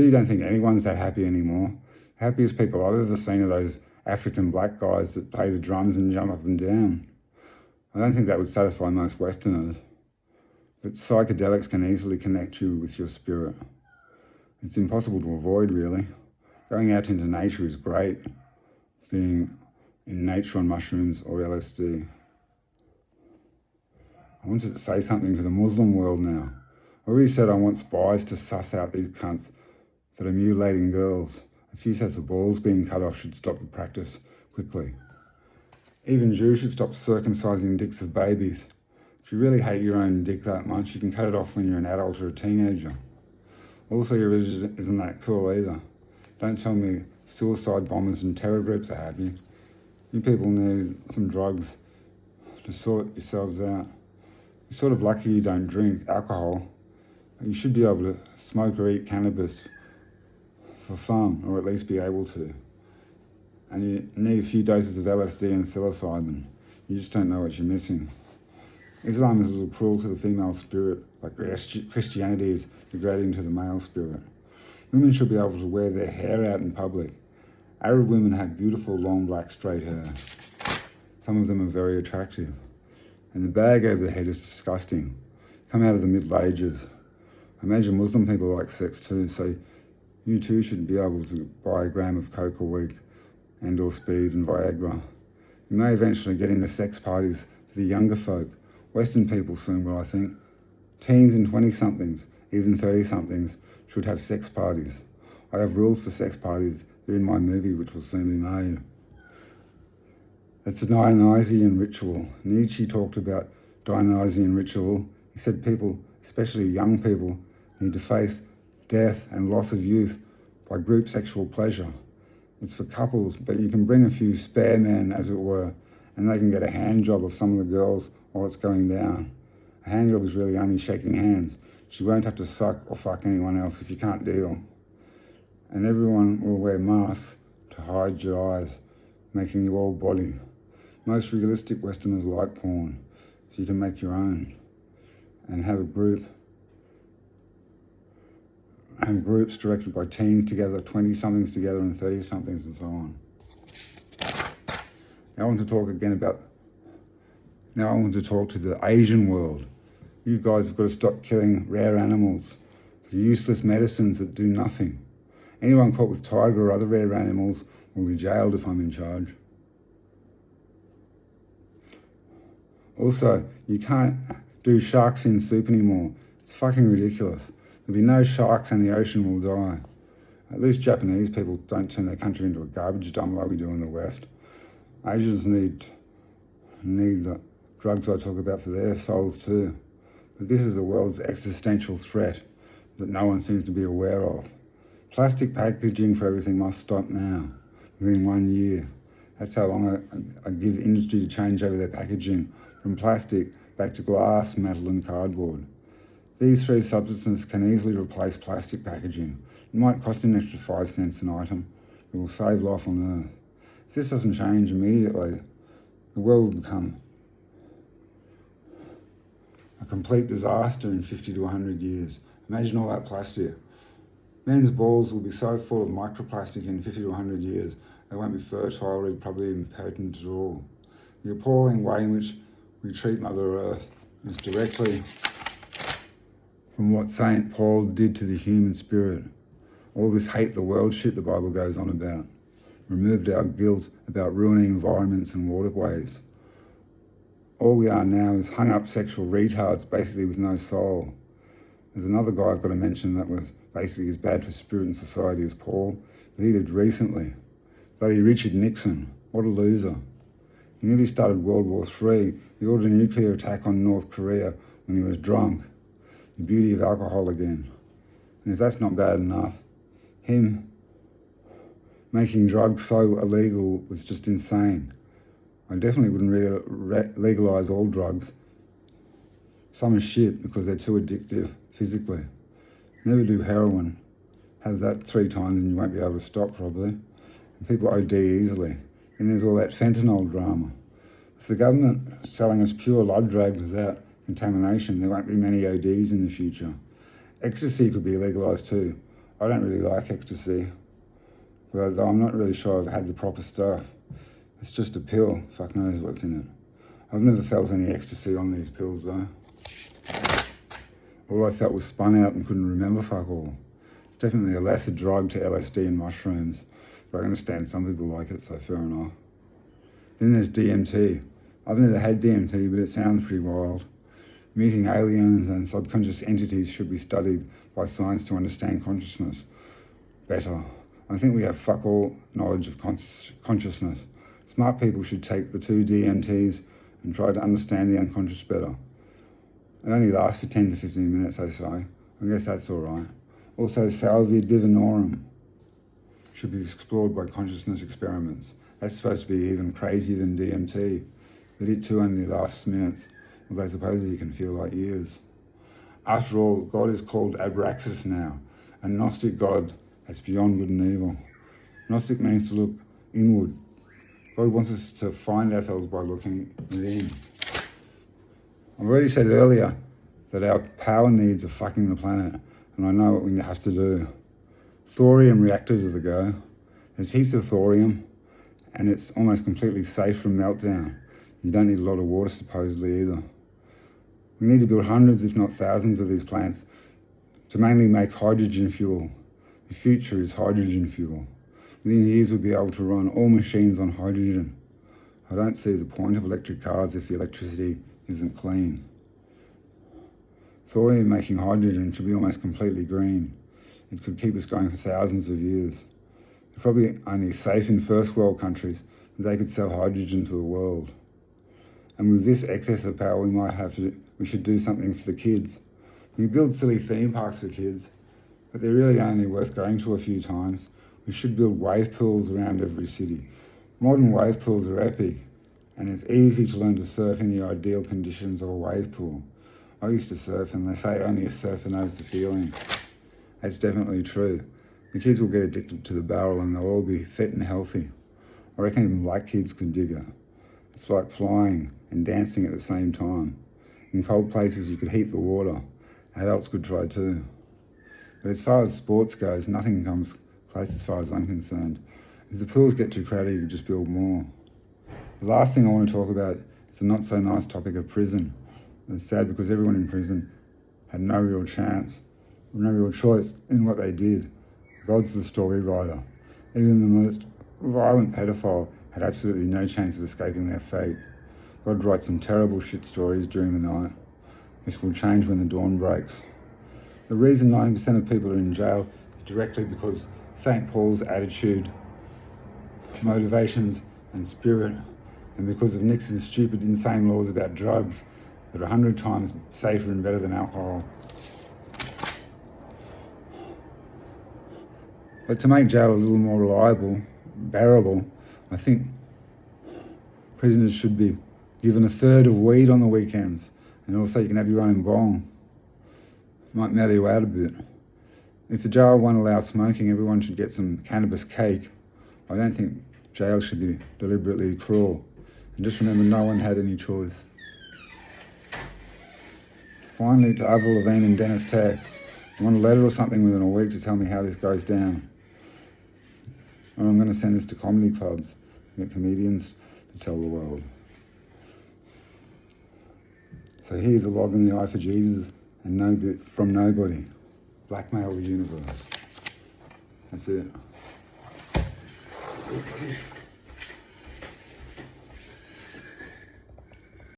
You don't think anyone's that happy anymore. The happiest people I've ever seen are those African black guys that play the drums and jump up and down. I don't think that would satisfy most Westerners, but psychedelics can easily connect you with your spirit. It's impossible to avoid, really. Going out into nature is great, being in nature on mushrooms or LSD. I wanted to say something to the Muslim world now. I already said I want spies to suss out these cunts that are mutilating girls. A few sets of balls being cut off should stop the practice quickly. Even Jews should stop circumcising dicks of babies. If you really hate your own dick that much, you can cut it off when you're an adult or a teenager. Also, your religion isn't that cool either. Don't tell me suicide bombers and terror groups are happy. You people need some drugs to sort yourselves out. You're sort of lucky you don't drink alcohol, but you should be able to smoke or eat cannabis for fun, or at least be able to. And you need a few doses of LSD and psilocybin. You just don't know what you're missing. Islam is a little cruel to the female spirit, like Christianity is degrading to the male spirit. Women should be able to wear their hair out in public. Arab women have beautiful, long, black, straight hair. Some of them are very attractive. And the bag over the head is disgusting. Come out of the Middle Ages. I imagine Muslim people like sex too, so you too should be able to buy a gram of coke a week and or speed and Viagra. You may eventually get into sex parties for the younger folk. Western people soon will, I think. Teens and 20-somethings, even 30-somethings, should have sex parties. I have rules for sex parties. They're in my movie, which will soon be made. It's a Dionysian ritual. Nietzsche talked about Dionysian ritual. He said people, especially young people, need to face death and loss of youth by group sexual pleasure. It's for couples, but you can bring a few spare men, as it were, and they can get a hand job of some of the girls while it's going down. A hand job is really only shaking hands. She won't have to suck or fuck anyone else if you can't deal. And everyone will wear masks to hide your eyes, making you all body. Most realistic Westerners like porn, so you can make your own and have a group. And groups directed by teens together, 20-somethings together, and 30-somethings, and so on. Now I want to talk to the Asian world. You guys have got to stop killing rare animals for useless medicines that do nothing. Anyone caught with tiger or other rare animals will be jailed if I'm in charge. Also, you can't do shark fin soup anymore. It's fucking ridiculous. There'll be no sharks and the ocean will die. At least Japanese people don't turn their country into a garbage dump like we do in the West. Asians need the drugs I talk about for their souls too. But this is the world's existential threat that no one seems to be aware of. Plastic packaging for everything must stop now, within 1 year. That's how long I give industry to change over their packaging from plastic back to glass, metal and cardboard. These three substances can easily replace plastic packaging. It might cost an extra 5 cents an item. It will save life on Earth. If this doesn't change immediately, the world will become a complete disaster in 50 to 100 years. Imagine all that plastic. Men's balls will be so full of microplastic in 50 to 100 years, they won't be fertile or probably impotent at all. The appalling way in which we treat Mother Earth is directly from what St. Paul did to the human spirit. All this hate the world shit the Bible goes on about. Removed our guilt about ruining environments and waterways. All we are now is hung up sexual retards, basically with no soul. There's another guy I've got to mention that was basically as bad for spirit and society as Paul, but he lived recently. Bloody Richard Nixon, what a loser. He nearly started World War III. He ordered a nuclear attack on North Korea when he was drunk. The beauty of alcohol again. And if that's not bad enough, him making drugs so illegal was just insane. I definitely wouldn't legalise all drugs. Some are shit because they're too addictive physically. Never do heroin. Have that 3 times and you won't be able to stop probably. And people OD easily. And there's all that fentanyl drama. If the government is selling us pure love drugs without contamination, there won't be many ODs in the future. Ecstasy could be legalised too. I don't really like ecstasy, but I'm not really sure I've had the proper stuff. It's just a pill, fuck knows what's in it. I've never felt any ecstasy on these pills though. All I felt was spun out and couldn't remember fuck all. It's definitely a lesser drug to LSD and mushrooms, but I understand some people like it, so fair enough. Then there's DMT. I've never had DMT, but it sounds pretty wild. Meeting aliens and subconscious entities should be studied by science to understand consciousness better. I think we have fuck all knowledge of consciousness. Smart people should take the 2 DMTs and try to understand the unconscious better. It only lasts for 10 to 15 minutes, I say. I guess that's all right. Also, salvia divinorum should be explored by consciousness experiments. That's supposed to be even crazier than DMT, but it too only lasts minutes, although supposedly it can feel like years. After all, God is called Abraxas now, a Gnostic God that's beyond good and evil. Gnostic means to look inward. God wants us to find ourselves by looking within. I've already said earlier that our power needs are fucking the planet, and I know what we have to do. Thorium reactors are the go. There's heaps of thorium, and it's almost completely safe from meltdown. You don't need a lot of water supposedly either. We need to build hundreds, if not thousands, of these plants to mainly make hydrogen fuel. The future is hydrogen fuel. Within years, we'll be able to run all machines on hydrogen. I don't see the point of electric cars if the electricity isn't clean. Thorium making hydrogen should be almost completely green. It could keep us going for thousands of years. It's probably only safe in first world countries, but they could sell hydrogen to the world. And with this excess of power, we should do something for the kids. We build silly theme parks for kids, but they're really only worth going to a few times. We should build wave pools around every city. Modern wave pools are epic, and it's easy to learn to surf in the ideal conditions of a wave pool. I used to surf, and they say only a surfer knows the feeling. That's definitely true. The kids will get addicted to the barrel and they'll all be fit and healthy. I reckon even black kids could dig it. It's like flying and dancing at the same time. In cold places you could heat the water. Adults could try too. But as far as sports goes, nothing comes close as far as I'm concerned. If the pools get too crowded, you could just build more. The last thing I want to talk about is the not so nice topic of prison. It's sad because everyone in prison had no real chance, no real choice in what they did. God's the story writer. Even the most violent pedophile had absolutely no chance of escaping their fate. God writes some terrible shit stories during the night. This will change when the dawn breaks. The reason 90% of people are in jail is directly because St. Paul's attitude, motivations and spirit, and because of Nixon's stupid, insane laws about drugs that are 100 times safer and better than alcohol. But to make jail a little more reliable, bearable, I think prisoners should be given 1/3 of weed on the weekends, and also you can have your own bong. Might mellow you out a bit. If the jail won't allow smoking, everyone should get some cannabis cake. I don't think jail should be deliberately cruel. And just remember, no one had any choice. Finally, to Avril Lavigne and Dennis Tech, I want a letter or something within a week to tell me how this goes down. And I'm going to send this to comedy clubs, get comedians to tell the world. So here's a log in the eye for Jesus and no bit from nobody. Blackmail the universe. That's it.